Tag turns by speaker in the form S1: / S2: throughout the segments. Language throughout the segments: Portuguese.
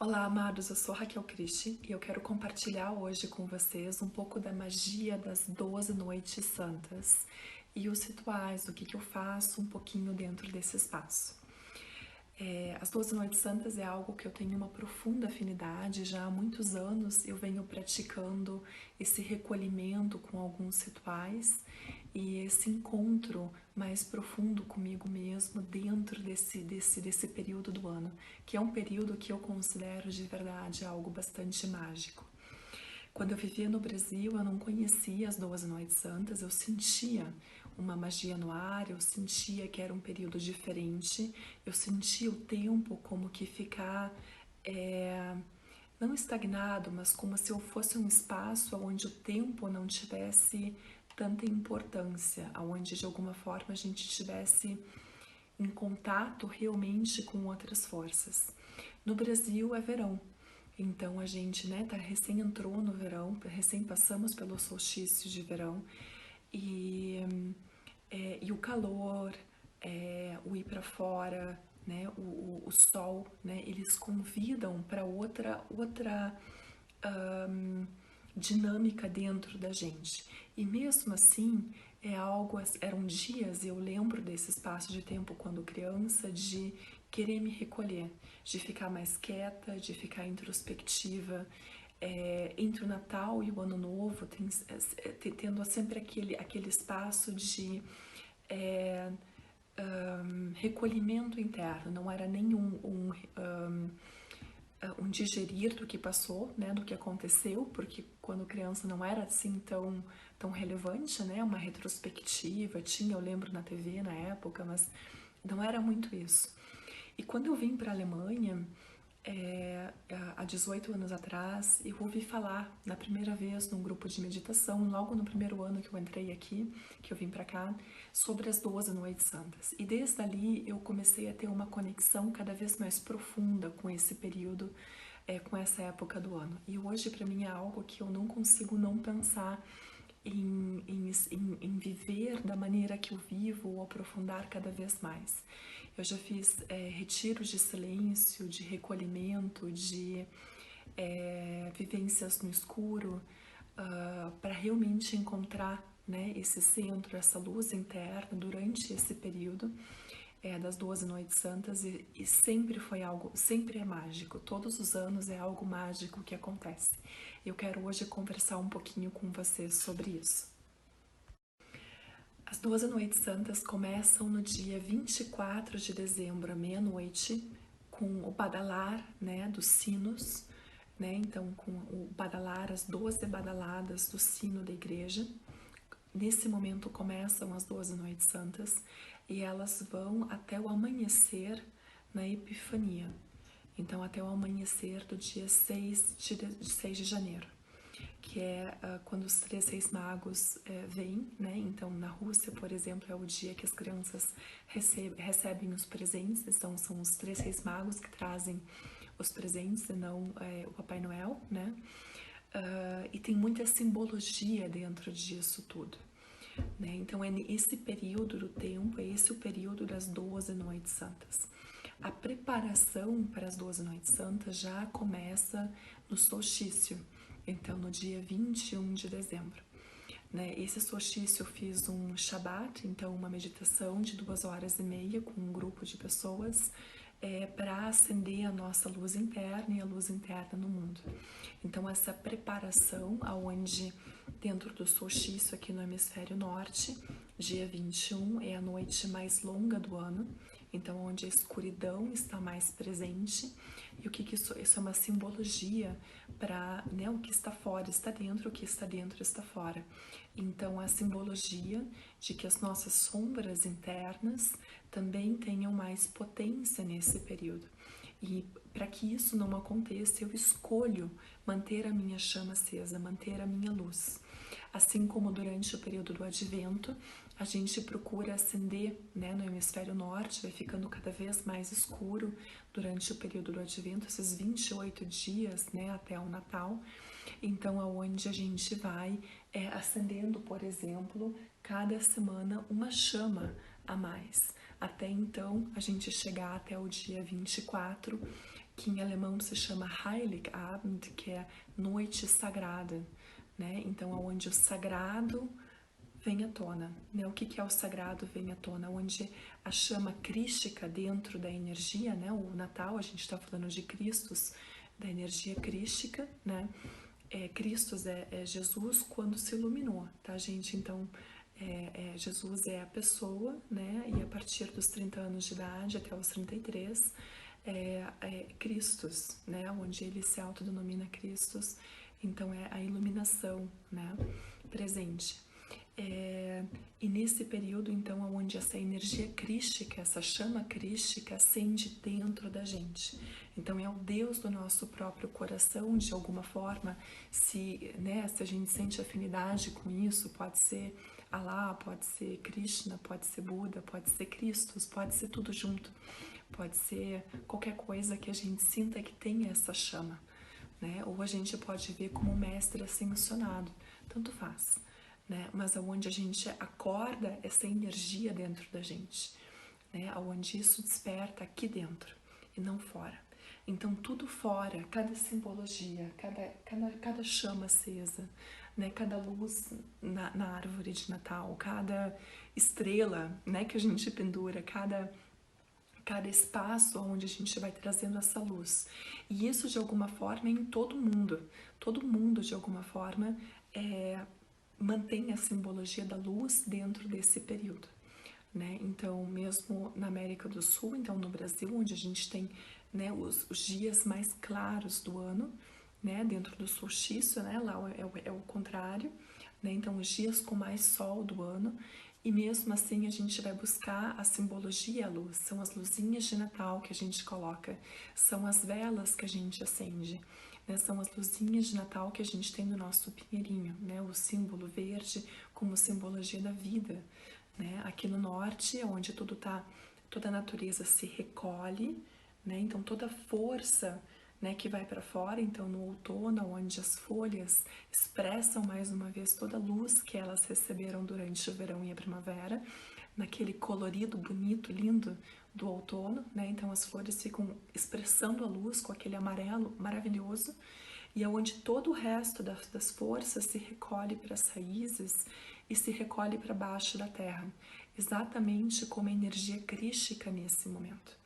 S1: Olá, amados, eu sou Raquel Cristi e eu quero compartilhar hoje com vocês um pouco da magia das 12 noites santas e os rituais, o que eu faço um pouquinho dentro desse espaço. As 12 noites santas é algo que eu tenho uma profunda afinidade, já há muitos anos eu venho praticando esse recolhimento com alguns rituais e esse encontro mais profundo comigo mesmo dentro desse período do ano, que é um período que eu considero de verdade algo bastante mágico. Quando eu vivia no Brasil, eu não conhecia as 12 noites santas, eu sentia uma magia no ar, eu sentia que era um período diferente, eu sentia o tempo como que ficar, não estagnado, mas como se eu fosse um espaço onde o tempo não tivesse tanta importância, onde de alguma forma a gente tivesse em contato realmente com outras forças. No Brasil é verão, então a gente, tá, recém entrou no verão, recém passamos pelo solstício de verão e o calor, o ir para fora, né, o sol, né, eles convidam para outra dinâmica dentro da gente. E mesmo assim, eram dias, eu lembro desse espaço de tempo quando criança, de querer me recolher, de ficar mais quieta, de ficar introspectiva. Entre o Natal e o Ano Novo, tendo sempre aquele espaço de recolhimento interno, não era nenhum um digerir do que passou, né, do que aconteceu, porque quando criança não era assim tão relevante, né, uma retrospectiva, eu lembro na TV na época, mas não era muito isso. E quando eu vim para a Alemanha, há 18 anos atrás, eu ouvi falar na primeira vez num grupo de meditação, logo no primeiro ano que eu entrei aqui, que eu vim para cá, sobre as 12 noites santas. E desde ali eu comecei a ter uma conexão cada vez mais profunda com esse período, com essa época do ano. E hoje para mim é algo que eu não consigo não pensar em viver da maneira que eu vivo ou aprofundar cada vez mais. Eu já fiz retiros de silêncio, de recolhimento, de vivências no escuro, para realmente encontrar, né, esse centro, essa luz interna durante esse período das 12 noites santas e sempre foi algo, sempre é mágico, todos os anos é algo mágico que acontece. Eu quero hoje conversar um pouquinho com vocês sobre isso. As 12 noites santas começam no dia 24 de dezembro, à meia-noite, com o badalar, né, dos sinos, né, então com o badalar, as 12 badaladas do sino da igreja. Nesse momento começam as 12 noites santas e elas vão até o amanhecer na Epifania. Então até o amanhecer do dia 6 de janeiro, que é quando os 3 reis magos vêm, né? Então na Rússia, por exemplo, é o dia que as crianças recebem os presentes, então são os 3 reis magos que trazem os presentes e não o Papai Noel, né? E tem muita simbologia dentro disso tudo, né? Então é esse período do tempo, é esse o período das 12 noites santas. A preparação para as 12 noites santas já começa no solstício, então no dia 21 de dezembro. Né? Esse solstício eu fiz um Shabbat, então uma meditação de 2 horas e meia com um grupo de pessoas para acender a nossa luz interna e a luz interna no mundo. Então essa preparação aonde dentro do solstício aqui no hemisfério norte, dia 21 é a noite mais longa do ano, então onde a escuridão está mais presente. E o que isso é uma simbologia para, né, o que está fora está dentro, o que está dentro está fora. Então a simbologia de que as nossas sombras internas também tenham mais potência nesse período. E para que isso não aconteça, eu escolho manter a minha chama acesa, manter a minha luz. Assim como durante o período do Advento, a gente procura acender, né, no hemisfério norte, vai ficando cada vez mais escuro durante o período do Advento, esses 28 dias, né, até o Natal. Então, aonde a gente vai acendendo, por exemplo, cada semana uma chama a mais. Até então, a gente chegar até o dia 24, que em alemão se chama Heiligabend, que é noite sagrada, né? Então, onde o sagrado vem à tona, né? O que é o sagrado vem à tona? Onde a chama crística dentro da energia, né? O Natal, a gente está falando de Cristos, da energia crística, né? Cristos é Jesus quando se iluminou, tá, gente? Então, Jesus é a pessoa, né? E a partir dos 30 anos de idade até os 33, Cristos, né? Onde ele se autodenomina Cristos. Então, é a iluminação, né? Presente. E nesse período, então, onde essa energia crística, essa chama crística acende dentro da gente. Então, é o Deus do nosso próprio coração, de alguma forma, se a gente sente afinidade com isso, pode ser Allah, pode ser Krishna, pode ser Buda, pode ser Cristo, pode ser tudo junto, pode ser qualquer coisa que a gente sinta que tem essa chama, né? Ou a gente pode ver como um mestre ascensionado, tanto faz. Né? Mas aonde a gente acorda essa energia dentro da gente, né? Aonde isso desperta aqui dentro e não fora. Então tudo fora, cada simbologia, cada chama acesa, né? Cada luz na árvore de Natal, cada estrela, né? Que a gente pendura, cada espaço onde a gente vai trazendo essa luz. E isso de alguma forma é em todo mundo de alguma forma mantém a simbologia da luz dentro desse período, né? Então, mesmo na América do Sul, então no Brasil, onde a gente tem, né, os dias mais claros do ano, né, dentro do solstício, né, lá é o contrário, né? Então, os dias com mais sol do ano, e mesmo assim a gente vai buscar a simbologia, a luz, são as luzinhas de Natal que a gente coloca, são as velas que a gente acende, né? São as luzinhas de Natal que a gente tem no nosso pinheirinho, né? O símbolo verde como simbologia da vida, né? Aqui no norte, onde toda a natureza se recolhe, né? Então toda a força, né, que vai para fora, então no outono, onde as folhas expressam mais uma vez toda a luz que elas receberam durante o verão e a primavera, naquele colorido bonito, lindo do outono, né? Então as flores ficam expressando a luz com aquele amarelo maravilhoso, e é onde todo o resto das forças se recolhe para as raízes e se recolhe para baixo da terra, exatamente como a energia crística nesse momento.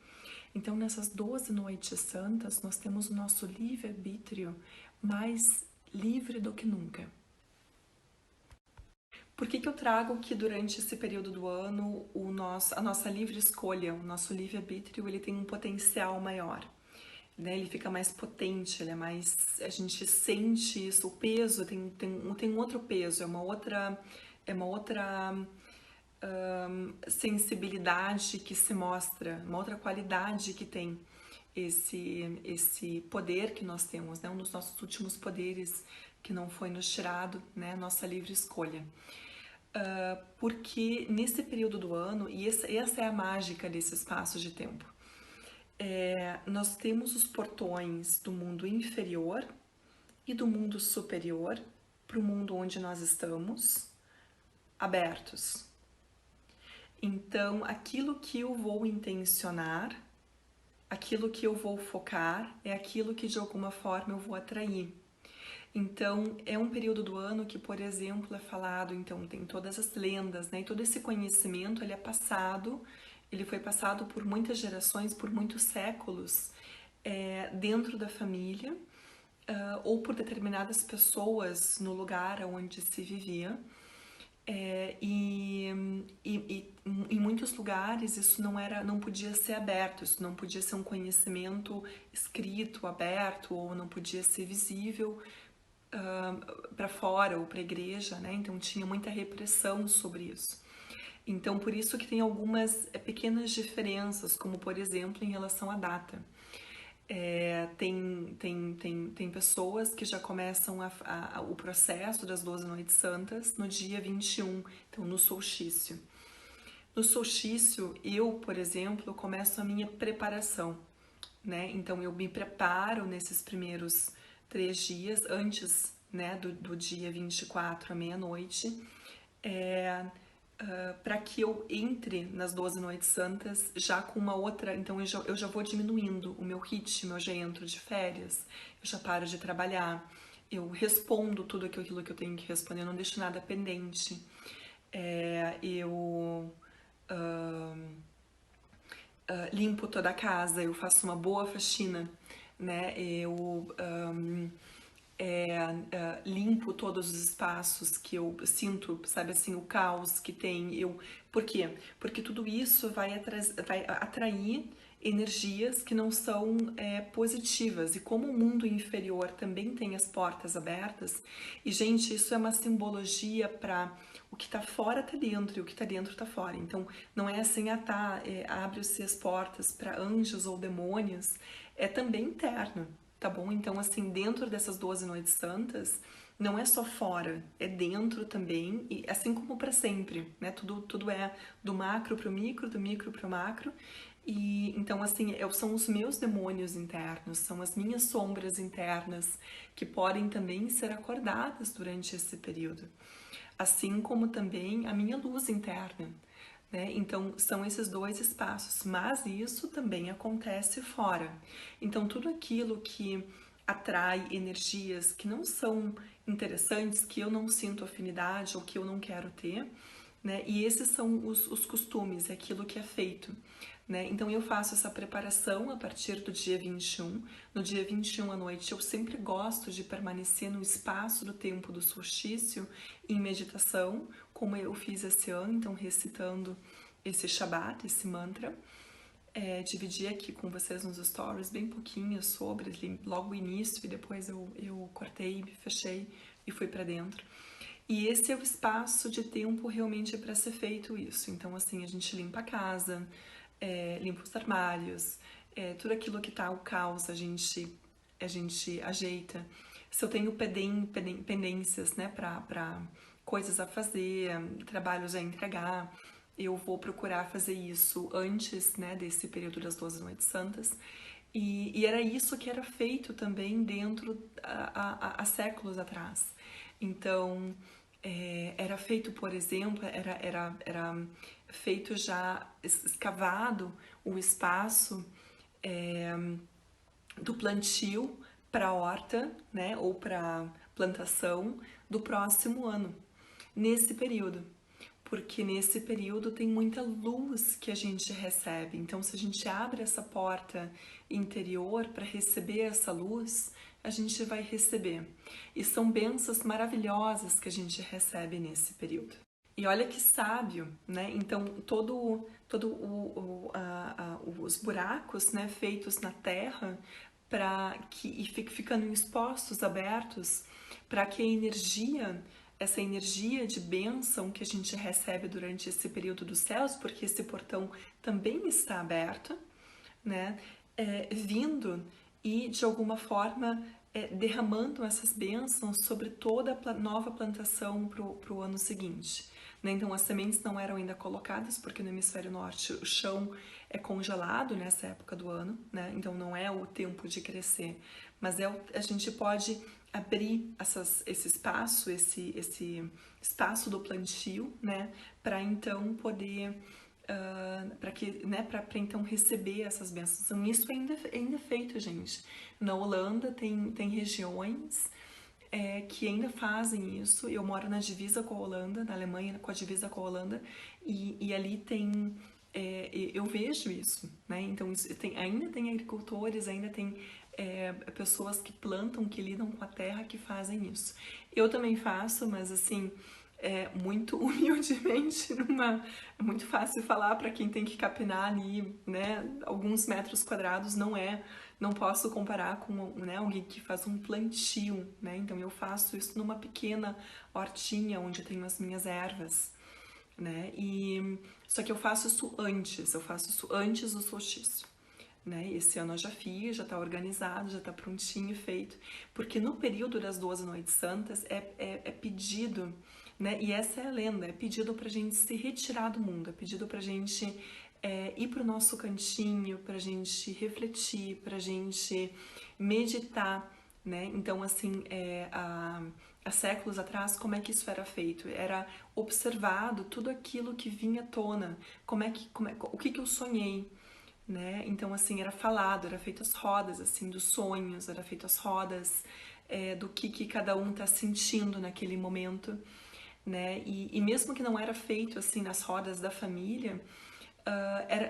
S1: Então, nessas 12 noites santas, nós temos o nosso livre-arbítrio mais livre do que nunca. Por que eu trago que durante esse período do ano a nossa livre escolha, o nosso livre-arbítrio, ele tem um potencial maior, né? Ele fica mais potente, ele é mais, a gente sente isso, o peso tem um outro peso, é uma outra sensibilidade que se mostra, uma outra qualidade que tem esse poder que nós temos, né? Um dos nossos últimos poderes que não foi nos tirado, né? Nossa livre escolha. Porque nesse período do ano, e essa é a mágica desse espaço de tempo, nós temos os portões do mundo inferior e do mundo superior para o mundo onde nós estamos abertos. Então, aquilo que eu vou intencionar, aquilo que eu vou focar, é aquilo que de alguma forma eu vou atrair. Então, é um período do ano que, por exemplo, é falado, então tem todas as lendas, né? E todo esse conhecimento, ele foi passado por muitas gerações, por muitos séculos, dentro da família, ou por determinadas pessoas no lugar onde se vivia. E em muitos lugares isso não podia ser aberto, isso não podia ser um conhecimento escrito, aberto, ou não podia ser visível para fora ou para a igreja, né? Então tinha muita repressão sobre isso. Então por isso que tem algumas pequenas diferenças, como por exemplo em relação à data. Tem pessoas que já começam o processo das 12 noites santas no dia 21, então no solstício. No solstício, eu, por exemplo, começo a minha preparação, né? Então eu me preparo nesses primeiros 3 dias, antes, né, do dia 24 à meia-noite, para que eu entre nas 12 noites santas já com uma outra, então eu já vou diminuindo o meu ritmo, eu já entro de férias, eu já paro de trabalhar, eu respondo tudo aquilo que eu tenho que responder, eu não deixo nada pendente, eu limpo toda a casa, eu faço uma boa faxina, né? Eu limpo todos os espaços que eu sinto, sabe assim, o caos que tem. Por quê? Porque tudo isso vai atrair energias que não são positivas. E como o mundo inferior também tem as portas abertas, e gente, isso é uma simbologia para o que tá fora tá dentro e o que tá dentro tá fora. Então, não é assim, abre-se as portas para anjos ou demônios, é também interno, tá bom? Então, assim, dentro dessas 12 noites santas, não é só fora, é dentro também, e assim como para sempre, né? Tudo é do macro pro micro, do micro pro macro. E então, assim, são os meus demônios internos, são as minhas sombras internas que podem também ser acordadas durante esse período. Assim como também a minha luz interna, né? Então, são esses dois espaços, mas isso também acontece fora. Então, tudo aquilo que atrai energias que não são interessantes, que eu não sinto afinidade ou que eu não quero ter, né? E esses são os costumes, é aquilo que é feito, né? Então eu faço essa preparação a partir do dia 21. No dia 21 à noite eu sempre gosto de permanecer no espaço do tempo do solstício em meditação, como eu fiz esse ano, então recitando esse Shabbat, esse mantra. Dividi aqui com vocês nos stories bem pouquinho sobre logo o início e depois eu cortei, fechei e fui para dentro. E esse é o espaço de tempo realmente para ser feito isso. Então, assim, a gente limpa a casa, limpa os armários, tudo aquilo que tá o caos a gente ajeita. Se eu tenho pendências, né, para coisas a fazer, trabalhos a entregar, eu vou procurar fazer isso antes, né, desse período das 12 noites santas. E era isso que era feito também dentro há séculos atrás. Então, era feito, por exemplo, era feito já escavado o espaço do plantio para a horta, né, ou para plantação do próximo ano, nesse período. Porque nesse período tem muita luz que a gente recebe. Então, se a gente abre essa porta interior para receber essa luz, a gente vai receber. E são bênçãos maravilhosas que a gente recebe nesse período. E olha que sábio, né? Então, os buracos, né, feitos na terra e ficando expostos, abertos, para que a energia, essa energia de bênção que a gente recebe durante esse período dos céus, porque esse portão também está aberto, né, vindo e de alguma forma derramando essas bênçãos sobre toda a nova plantação para o ano seguinte. Né? Então as sementes não eram ainda colocadas, porque no hemisfério norte o chão é congelado nessa época do ano, né? Então não é o tempo de crescer, mas a gente pode abrir esse espaço, esse espaço do plantio, né? Para então poder para então receber essas bênçãos. Então, isso ainda é feito, gente. Na Holanda tem regiões que ainda fazem isso. Eu moro na divisa com a Holanda, na Alemanha, com a divisa com a Holanda, e ali tem. Eu vejo isso, né? Então, ainda tem agricultores, ainda tem pessoas que plantam, que lidam com a terra, que fazem isso. Eu também faço, mas assim, muito humildemente, é muito fácil falar para quem tem que capinar ali, né, alguns metros quadrados, não posso comparar com, né, alguém que faz um plantio, né, então eu faço isso numa pequena hortinha onde eu tenho as minhas ervas, né, só que eu faço isso antes do solstício. Né? Esse ano eu já fiz, já está organizado, já está prontinho, feito, porque no período das 12 noites santas é pedido, né? E essa é a lenda, é pedido para a gente se retirar do mundo, é pedido para a gente ir para o nosso cantinho, para a gente refletir, para a gente meditar, né? Então, assim, há séculos atrás, como é que isso era feito? Era observado tudo aquilo que vinha à tona, o que eu sonhei, né? Então, assim, era falado, era feito as rodas, assim, dos sonhos, era feito as rodas do que cada um tá sentindo naquele momento, né? E mesmo que não era feito, assim, nas rodas da família,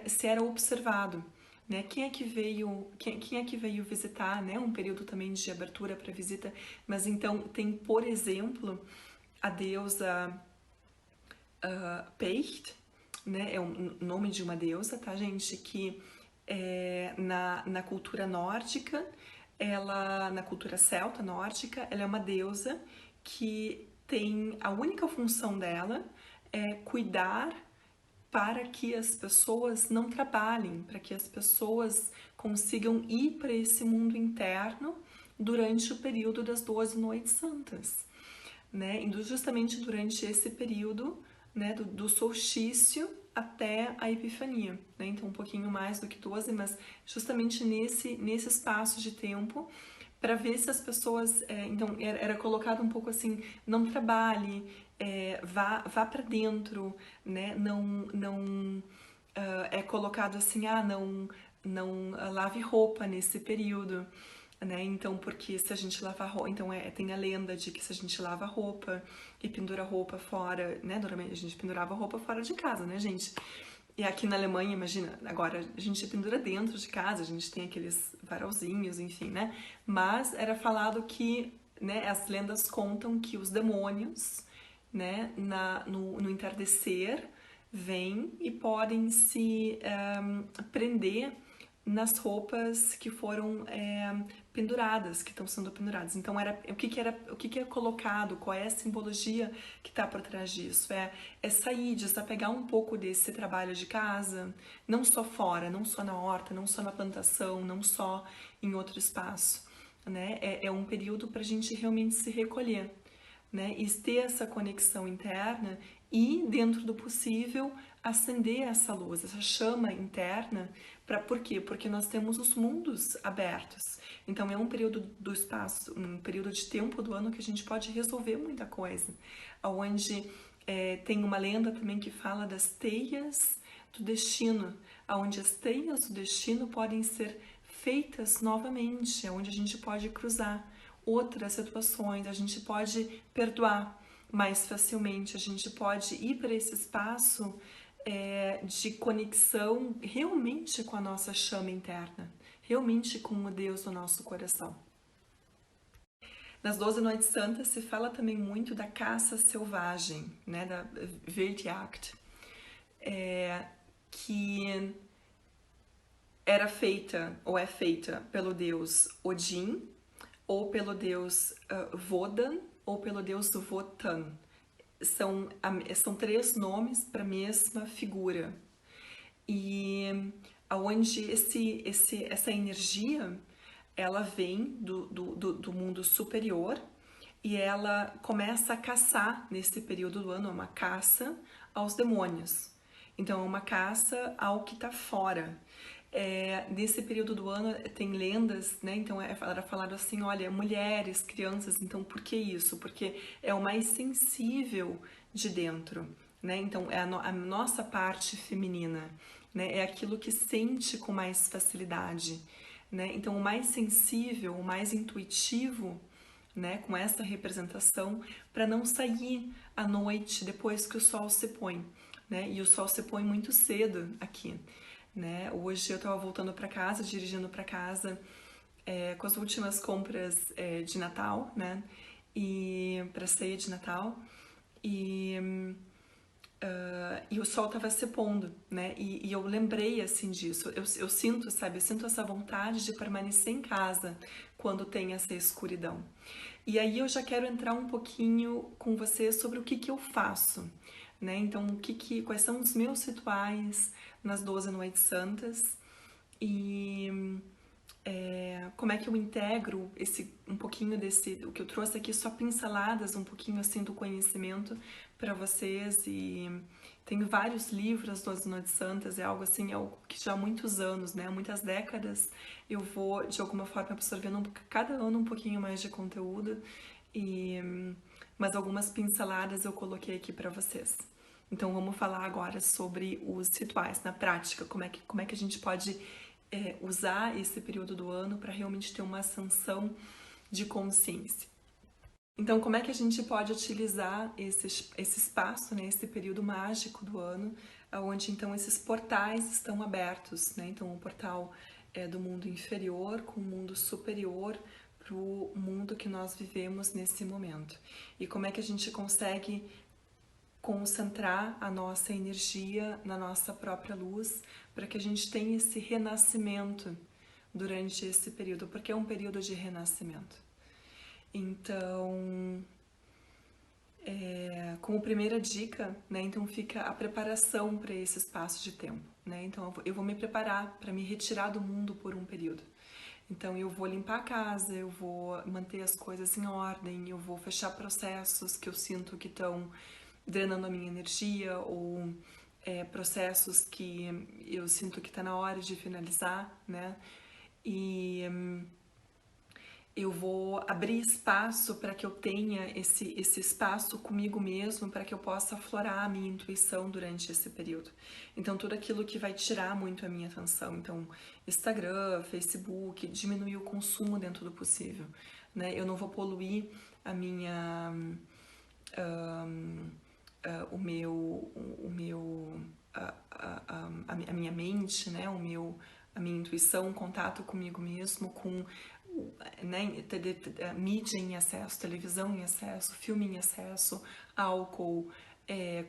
S1: se era observado, né? Quem é que veio visitar, né? Um período também de abertura para visita, mas então tem, por exemplo, a deusa Pecht, né? É o nome de uma deusa, tá, gente? Que na cultura nórdica, na cultura celta nórdica, ela é uma deusa que tem a única função dela é cuidar para que as pessoas não trabalhem, para que as pessoas consigam ir para esse mundo interno durante o período das 12 noites santas, né? Justamente durante esse período, né, do solstício até a Epifania, né? Então um pouquinho mais do que 12, mas justamente nesse espaço de tempo, para ver se as pessoas, então era colocado um pouco assim, não trabalhe, vá para dentro, né? Não é colocado assim, não lave roupa nesse período, né? Então, porque se a gente lava roupa, então tem a lenda de que se a gente lava roupa e pendura roupa fora, né? Normalmente a gente pendurava roupa fora de casa, né, gente? E aqui na Alemanha, imagina, agora a gente pendura dentro de casa, a gente tem aqueles varalzinhos, enfim, né? Mas era falado que, né, as lendas contam que os demônios, né, no entardecer, vêm e podem se prender nas roupas que foram penduradas, que estão sendo penduradas. Então o que é colocado, qual é a simbologia que está por trás disso? É sair, desapegar um pouco desse trabalho de casa, não só fora, não só na horta, não só na plantação, não só em outro espaço, né? É um período para a gente realmente se recolher, né? E ter essa conexão interna e, dentro do possível, acender essa luz, essa chama interna. Por quê? Porque nós temos os mundos abertos. Então é um período do espaço, um período de tempo do ano que a gente pode resolver muita coisa. Onde tem uma lenda também que fala das teias do destino, onde as teias do destino podem ser feitas novamente, onde a gente pode cruzar outras situações, a gente pode perdoar mais facilmente, a gente pode ir para esse espaço de conexão realmente com a nossa chama interna, realmente com o Deus do nosso coração. Nas 12 Noites Santas se fala também muito da caça selvagem, né, da Wildjagd, que era feita ou é feita pelo deus Odin, ou pelo deus Wodan, ou pelo deus Wotan. São três nomes para a mesma figura. E aonde essa energia, ela vem do mundo superior e ela começa a caçar nesse período do ano, uma caça aos demônios. Então é uma caça ao que está fora. Nesse período do ano tem lendas, né? Então era falado assim, olha, mulheres, crianças, então por que isso? Porque é o mais sensível de dentro, né? Então é a nossa parte feminina, né? É aquilo que sente com mais facilidade, né? Então o mais sensível, o mais intuitivo, né? Com essa representação, para não sair à noite depois que o sol se põe, né? E o sol se põe muito cedo aqui. Né? Hoje eu estava voltando para casa, dirigindo para casa com as últimas compras de Natal, né? E para ceia de Natal e o sol estava se pondo, né? E eu lembrei assim disso. Eu sinto, sabe? Eu sinto essa vontade de permanecer em casa quando tem essa escuridão. E aí eu já quero entrar um pouquinho com você sobre o que eu faço, né? Então, quais são os meus rituais nas 12 Noites Santas e como é que eu integro um pouquinho o que eu trouxe aqui, só pinceladas, um pouquinho assim do conhecimento para vocês. E tenho vários livros, as 12 Noites Santas, é algo assim, que já há muitos anos, né? Há muitas décadas eu vou, de alguma forma, absorvendo cada ano um pouquinho mais de conteúdo. mas algumas pinceladas eu coloquei aqui para vocês. Então vamos falar agora sobre os rituais na prática, como é que a gente pode usar esse período do ano para realmente ter uma ascensão de consciência. Então, como é que a gente pode utilizar esse espaço, né, esse período mágico do ano, onde então esses portais estão abertos, né? Então, o portal é do mundo inferior com o mundo superior para o mundo que nós vivemos nesse momento. E como é que a gente consegue concentrar a nossa energia na nossa própria luz para que a gente tenha esse renascimento durante esse período, porque é um período de renascimento. Então, como primeira dica, né, então fica a preparação para esse espaço de tempo, né? Então eu vou me preparar para me retirar do mundo por um período. Então eu vou limpar a casa, eu vou manter as coisas em ordem, eu vou fechar processos que eu sinto que estão drenando a minha energia ou processos que eu sinto que está na hora de finalizar, né? E eu vou abrir espaço para que eu tenha esse espaço comigo mesmo, para que eu possa aflorar a minha intuição durante esse período. Então, tudo aquilo que vai tirar muito a minha atenção. Então, Instagram, Facebook, diminuir o consumo dentro do possível. Né? Eu não vou poluir a minha... a minha mente, né? A minha intuição, o contato comigo mesmo, com né, mídia em excesso, televisão em excesso, filme em excesso, álcool,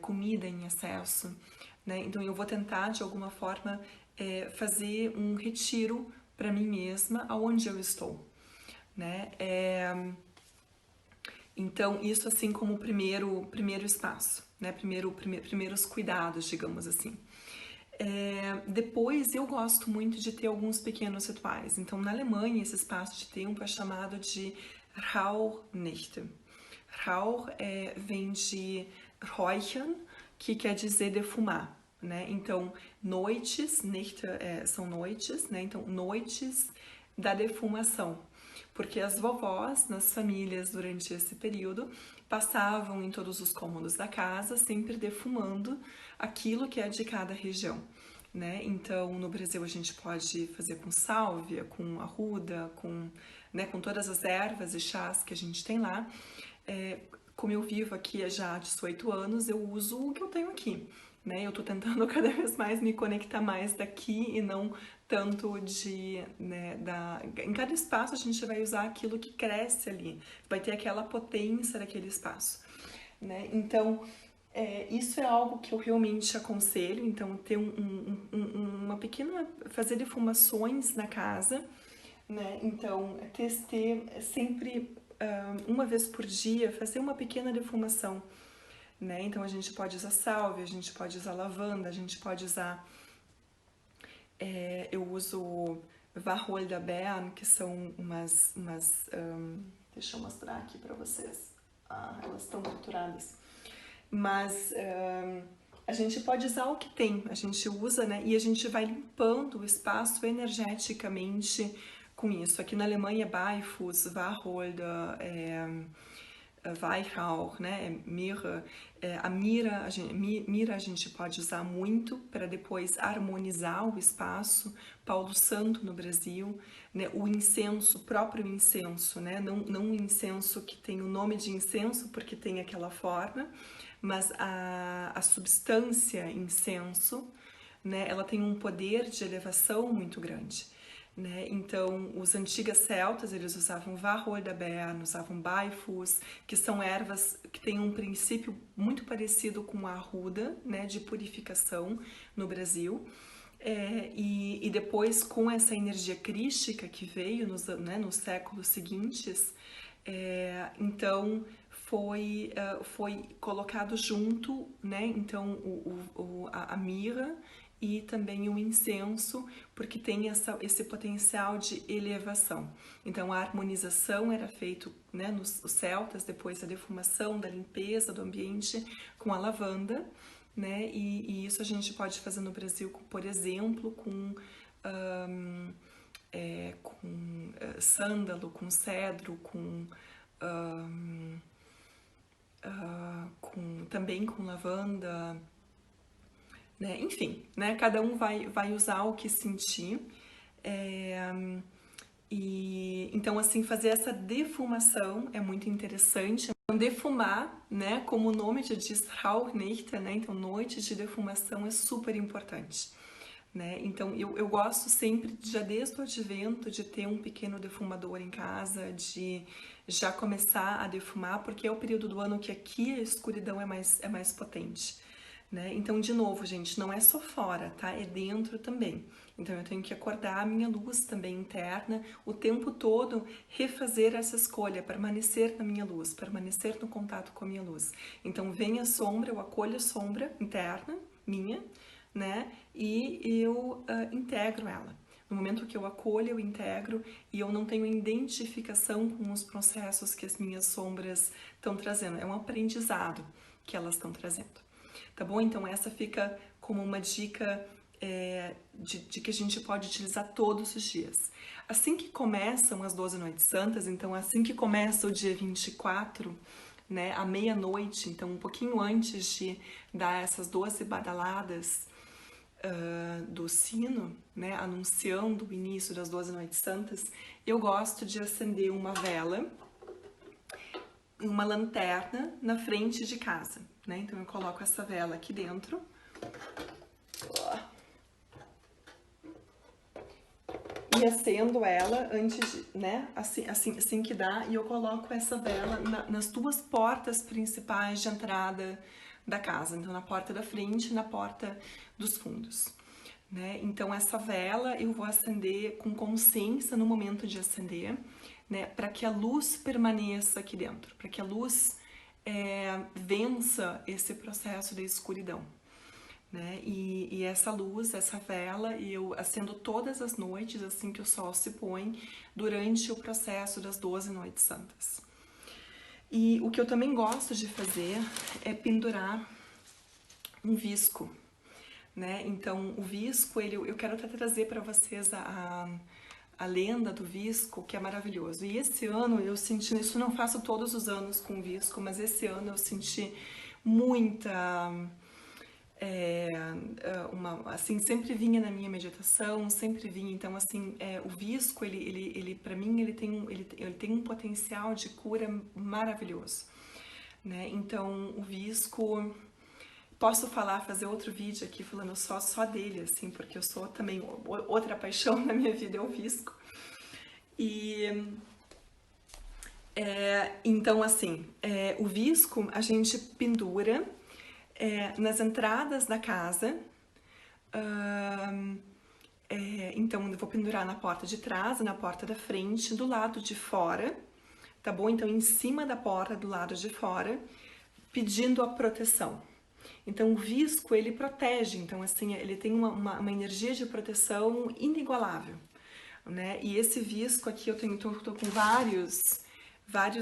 S1: comida em excesso, né? Então eu vou tentar de alguma forma fazer um retiro para mim mesma aonde eu estou, né? Então isso assim como primeiro espaço, né? Primeiros cuidados, digamos assim. Depois eu gosto muito de ter alguns pequenos rituais. Então, na Alemanha, esse espaço de tempo é chamado de Rauhnächte. Rauch vem de Räuchern, que quer dizer defumar, né? Então, noites, Nächte são noites, né? Então, noites da defumação. Porque as vovós, nas famílias, durante esse período, passavam em todos os cômodos da casa, sempre defumando aquilo que é de cada região. Né? Então, no Brasil a gente pode fazer com sálvia, com arruda, com todas as ervas e chás que a gente tem lá. Como eu vivo aqui há já 18 anos, eu uso o que eu tenho aqui. Né? Eu tô tentando cada vez mais me conectar mais daqui e não tanto em cada espaço a gente vai usar aquilo que cresce ali, vai ter aquela potência daquele espaço, né? Então, isso é algo que eu realmente aconselho, então ter uma pequena, fazer defumações na casa, né? Então, ter sempre, uma vez por dia, fazer uma pequena defumação, né? Então a gente pode usar sálvia, a gente pode usar lavanda, a gente pode usar... eu uso Wacholderbeeren, que são deixa eu mostrar aqui para vocês. Elas estão trituradas. Mas a gente pode usar o que tem, a gente usa, né? E a gente vai limpando o espaço energeticamente com isso. Aqui na Alemanha, Beifuß, Wacholder, Weihrauch, né? Mirra. A mira a gente pode usar muito para depois harmonizar o espaço. Paulo Santo no Brasil, né? O incenso, o próprio incenso, né? Não um incenso que tem o nome de incenso porque tem aquela forma, mas a substância incenso, né? Ela tem um poder de elevação muito grande. Né? Então, os antigos celtas, eles usavam Wacholderbeeren, usavam Beifuß, que são ervas que têm um princípio muito parecido com a arruda, né, de purificação no Brasil. E depois, com essa energia crística que veio nos séculos seguintes, então foi colocado junto, né, então a mirra e também o incenso, porque tem esse potencial de elevação. Então a harmonização era feita, né, nos celtas, depois a defumação, da limpeza do ambiente com a lavanda, né, e isso a gente pode fazer no Brasil, por exemplo, com sândalo, com cedro, com também com lavanda, né? Enfim, né? Cada um vai usar o que sentir. Então, assim, fazer essa defumação é muito interessante. Então, defumar, né? Como o nome já diz, Rauhnächte, né? Então, noite de defumação é super importante. Né? Então, eu gosto sempre, já desde o advento, de ter um pequeno defumador em casa, de já começar a defumar, porque é o período do ano que aqui a escuridão é mais potente. Né? Então, de novo, gente, não é só fora, tá? É dentro também. Então, eu tenho que acordar a minha luz também interna, o tempo todo refazer essa escolha, permanecer na minha luz, permanecer no contato com a minha luz. Então, vem a sombra, eu acolho a sombra interna minha, né? E eu integro ela. No momento que eu acolho, eu integro e eu não tenho identificação com os processos que as minhas sombras estão trazendo. É um aprendizado que elas estão trazendo. Tá bom? Então essa fica como uma dica de que a gente pode utilizar todos os dias. Assim que começam as 12 noites santas, então assim que começa o dia 24, né, à meia-noite, então um pouquinho antes de dar essas 12 badaladas do sino, né, anunciando o início das 12 noites santas, eu gosto de acender uma vela, uma lanterna na frente de casa, né? Então eu coloco essa vela aqui dentro. E acendo ela antes de, né? Assim que dá, e eu coloco essa vela nas duas portas principais de entrada da casa. Então na porta da frente e na porta dos fundos. Né? Então essa vela eu vou acender com consciência no momento de acender, né? Para que a luz permaneça aqui dentro, para que a luz vença esse processo da escuridão. Né? E essa luz, essa vela, eu acendo todas as noites assim que o sol se põe durante o processo das 12 noites santas. E o que eu também gosto de fazer é pendurar um visco. Né? Então, o visco, eu quero até trazer para vocês a lenda do visco, que é maravilhoso. E esse ano eu senti, isso não faço todos os anos com visco, mas esse ano eu senti muita, assim, sempre vinha na minha meditação, sempre vinha. Então, assim, o visco, ele para mim, ele tem um potencial de cura maravilhoso. Né? Então, o visco... Posso fazer outro vídeo aqui falando só dele, assim, porque eu sou também, outra paixão na minha vida é o visco. Então, assim, o visco a gente pendura nas entradas da casa. Então, eu vou pendurar na porta de trás, na porta da frente, do lado de fora, tá bom? Então, em cima da porta, do lado de fora, pedindo a proteção. Então, o visco, ele protege, então, assim, ele tem uma energia de proteção inigualável, né? E esse visco aqui, eu tô com vários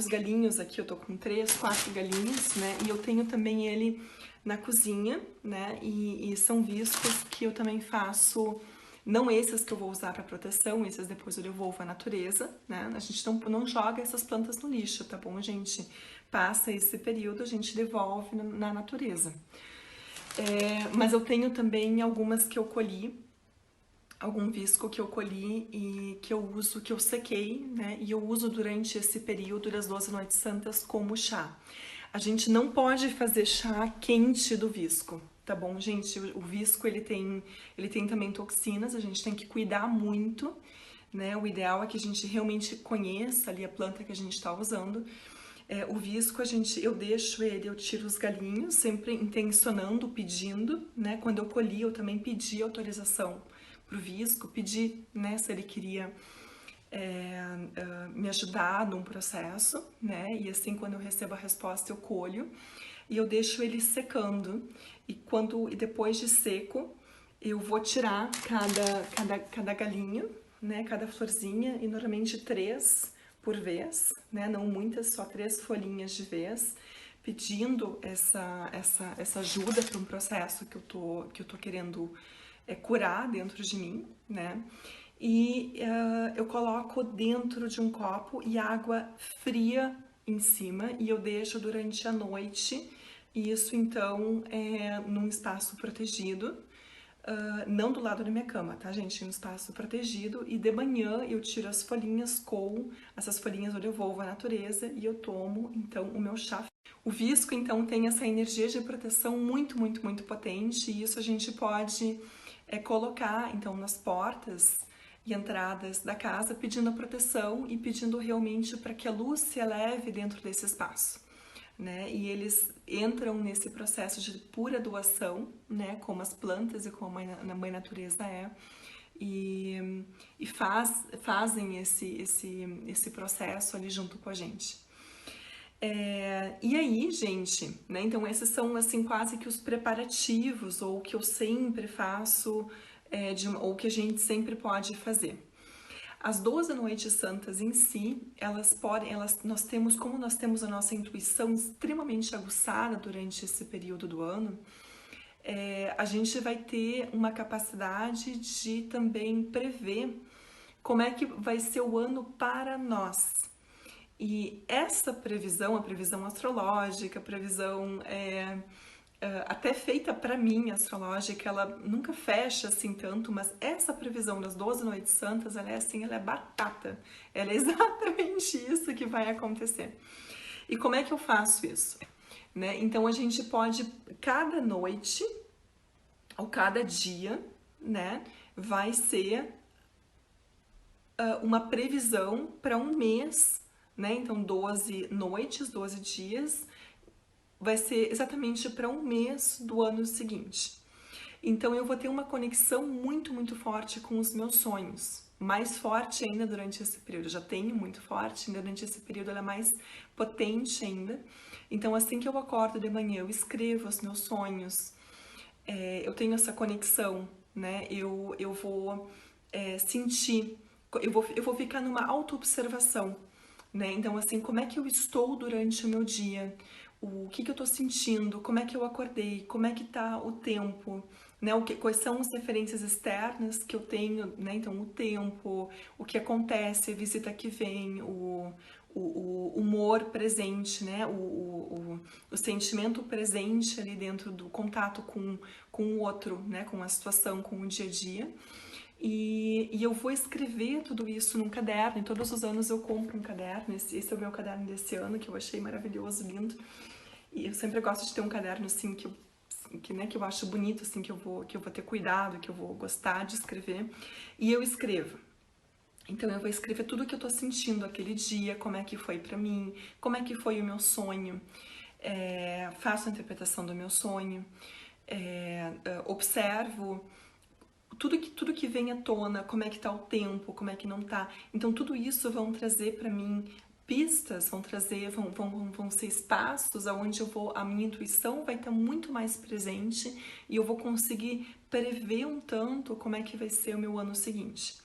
S1: galinhos aqui, eu tô com 3, 4 galinhos, né? E eu tenho também ele na cozinha, né? E são viscos que eu também faço, não esses que eu vou usar para proteção, esses depois eu devolvo à natureza, né? A gente não joga essas plantas no lixo, tá bom, gente? Passa esse período, a gente devolve na natureza. Mas eu tenho também algumas que eu colhi, algum visco que eu colhi e que eu uso, que eu sequei, né? E eu uso durante esse período das 12 noites santas como chá. A gente não pode fazer chá quente do visco, tá bom, gente? O visco, ele tem também toxinas, a gente tem que cuidar muito, né? O ideal é que a gente realmente conheça ali a planta que a gente está usando. O visco, eu deixo ele, eu tiro os galinhos, sempre intencionando, pedindo, né? Quando eu colhi, eu também pedi autorização pro visco, pedi, né, se ele queria me ajudar num processo, né? E assim, quando eu recebo a resposta, eu colho e eu deixo ele secando. E depois de seco, eu vou tirar cada galinho, né? Cada florzinha, e normalmente 3 por vez, né? Não muitas, só 3 folhinhas de vez, pedindo essa ajuda para um processo que eu tô querendo curar dentro de mim, né? E eu coloco dentro de um copo e água fria em cima e eu deixo durante a noite, isso então é num espaço protegido, não do lado da minha cama, tá, gente? Um espaço protegido, e de manhã eu tiro as folhinhas, coo essas folhinhas, eu devolvo à natureza e eu tomo então o meu chá. O visco então tem essa energia de proteção muito, muito, muito potente, e isso a gente pode colocar então nas portas e entradas da casa, pedindo a proteção e pedindo realmente para que a luz se eleve dentro desse espaço, né? E eles entram nesse processo de pura doação, né? Como as plantas e como a mãe natureza é, e fazem esse processo ali junto com a gente. E aí, gente, né? Então esses são assim quase que os preparativos, ou que eu sempre faço, ou que a gente sempre pode fazer. As 12 noites santas em si, como nós temos a nossa intuição extremamente aguçada durante esse período do ano, a gente vai ter uma capacidade de também prever como é que vai ser o ano para nós. E essa previsão, a previsão astrológica, a previsão até feita para mim, astrológica, ela nunca fecha assim tanto, mas essa previsão das 12 noites santas, ela é assim, ela é batata. Ela é exatamente isso que vai acontecer. E como é que eu faço isso? Né? Então a gente pode, cada noite ou cada dia, né, vai ser uma previsão para um mês, né? Então 12 noites, 12 dias, vai ser exatamente para um mês do ano seguinte. Então eu vou ter uma conexão muito, muito forte com os meus sonhos. Mais forte ainda durante esse período. Eu já tenho muito forte, durante esse período ela é mais potente ainda. Então assim que eu acordo de manhã, eu escrevo os meus sonhos. Eu tenho essa conexão, né? Eu vou sentir, eu vou ficar numa auto-observação, né? Então, assim, como é que eu estou durante o meu dia? O que eu tô sentindo? Como é que eu acordei? Como é que tá o tempo? Né? Quais são as referências externas que eu tenho, né? Então, o tempo, o que acontece, a visita que vem, o humor presente, né? O sentimento presente ali dentro do contato com o outro, né? Com a situação, com o dia a dia. E eu vou escrever tudo isso num caderno, e todos os anos eu compro um caderno. Esse é o meu caderno desse ano, que eu achei maravilhoso, lindo. E eu sempre gosto de ter um caderno assim né, que eu acho bonito, assim, que eu vou ter cuidado, que eu vou gostar de escrever. E eu escrevo. Então eu vou escrever tudo o que eu tô sentindo aquele dia, como é que foi pra mim, como é que foi o meu sonho. Faço a interpretação do meu sonho, observo tudo que vem à tona, como é que tá o tempo, como é que não tá. Então tudo isso vão trazer para mim pistas, vão ser espaços onde a minha intuição vai estar muito mais presente, e eu vou conseguir prever um tanto como é que vai ser o meu ano seguinte.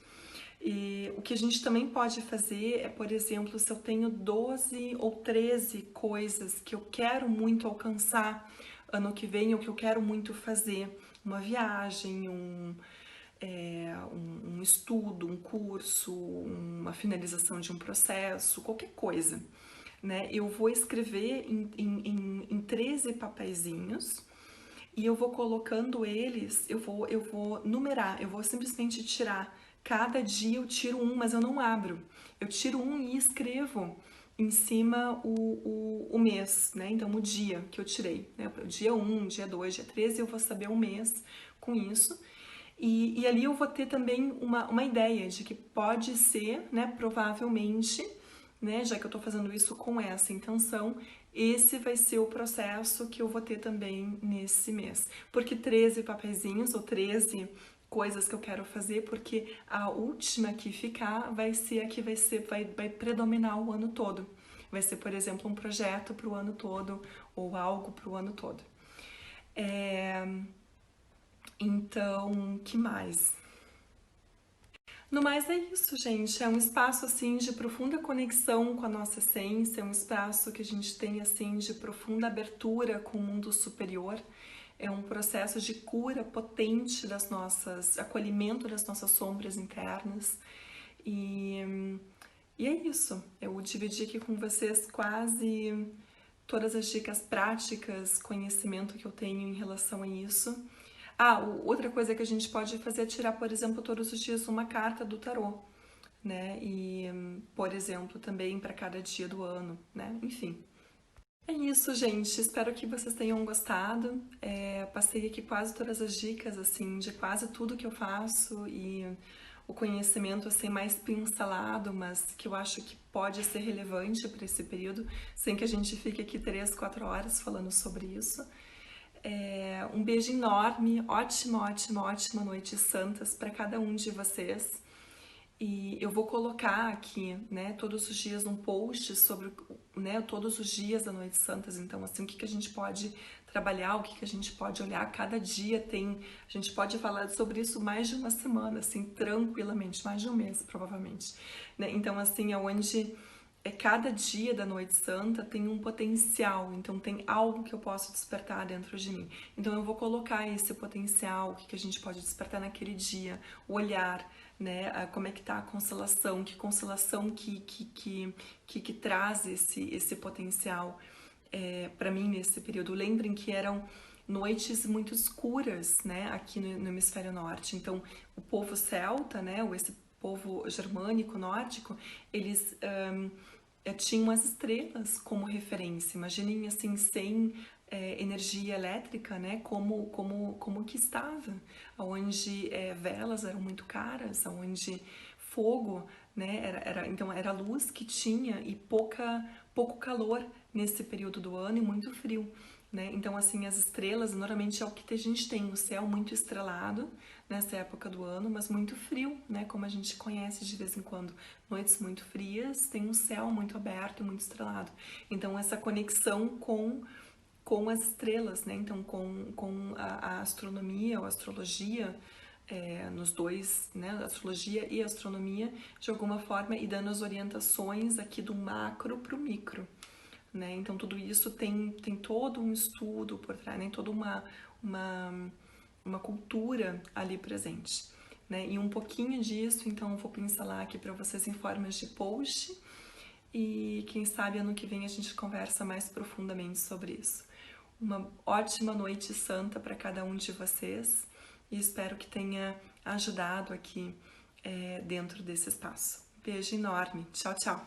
S1: E o que a gente também pode fazer é, por exemplo, se eu tenho 12 ou 13 coisas que eu quero muito alcançar ano que vem, ou que eu quero muito fazer, uma viagem, um estudo, um curso, uma finalização de um processo, qualquer coisa, né? Eu vou escrever em 13 papeizinhos, e eu vou colocando eles, eu vou numerar, eu vou simplesmente tirar. Cada dia eu tiro um, mas eu não abro. Eu tiro um e escrevo em cima o mês, né? Então, o dia que eu tirei, né? Dia 1, dia 2, dia 13, eu vou saber o mês com isso. E ali eu vou ter também uma ideia de que pode ser, né, provavelmente, né, já que eu tô fazendo isso com essa intenção, esse vai ser o processo que eu vou ter também nesse mês. Porque 13 papeizinhos ou 13 coisas que eu quero fazer, porque a última que ficar vai ser a que vai predominar o ano todo. Vai ser, por exemplo, um projeto para o ano todo, ou algo para o ano todo. Então, que mais? No mais é isso, gente. É um espaço assim de profunda conexão com a nossa essência, é um espaço que a gente tem assim de profunda abertura com o mundo superior. É um processo de cura potente acolhimento das nossas sombras internas. E E é isso, eu dividi aqui com vocês quase todas as dicas práticas, conhecimento que eu tenho em relação a isso. Outra coisa que a gente pode fazer é tirar, por exemplo, todos os dias uma carta do tarô, né? E, por exemplo, também para cada dia do ano, né? Enfim. É isso, gente. Espero que vocês tenham gostado. Passei aqui quase todas as dicas, assim, de quase tudo que eu faço e o conhecimento, assim, mais pincelado, mas que eu acho que pode ser relevante para esse período, sem que a gente fique aqui 3, 4 horas falando sobre isso. Um beijo enorme, ótima, ótima, ótima noite santas para cada um de vocês. E eu vou colocar aqui, né, todos os dias um post sobre, né, todos os dias da Noite Santas. Então, assim, o que a gente pode trabalhar, o que a gente pode olhar. Cada dia tem, a gente pode falar sobre isso mais de uma semana, assim, tranquilamente, mais de um mês, provavelmente. Né? Então, assim, onde cada dia da Noite Santa tem um potencial, então tem algo que eu posso despertar dentro de mim. Então eu vou colocar esse potencial, o que a gente pode despertar naquele dia, o olhar, né? Como é que tá a constelação, que constelação que traz esse potencial para mim nesse período. Lembrem que eram noites muito escuras, né, aqui no hemisfério norte. Então, o povo celta, né, ou esse povo germânico, nórdico, eles tinham as estrelas como referência. Imaginem, assim, sem energia elétrica, né, como que estava, onde velas eram muito caras, onde fogo, né, então era a luz que tinha e pouco calor nesse período do ano e muito frio. Né? Então, assim, as estrelas, normalmente é o que a gente tem, o céu muito estrelado nessa época do ano, mas muito frio, né? Como a gente conhece de vez em quando. Noites muito frias, tem um céu muito aberto, muito estrelado. Então, essa conexão com as estrelas, né? Então, com a astronomia ou astrologia, nos dois, né? Astrologia e astronomia, de alguma forma, e dando as orientações aqui do macro para o micro. Né? Então, tudo isso tem todo um estudo por trás, né? Toda uma cultura ali presente. Né? E um pouquinho disso, então, eu vou pincelar aqui para vocês em formas de post. E quem sabe ano que vem a gente conversa mais profundamente sobre isso. Uma ótima noite santa para cada um de vocês e espero que tenha ajudado aqui dentro desse espaço. Beijo enorme. Tchau, tchau.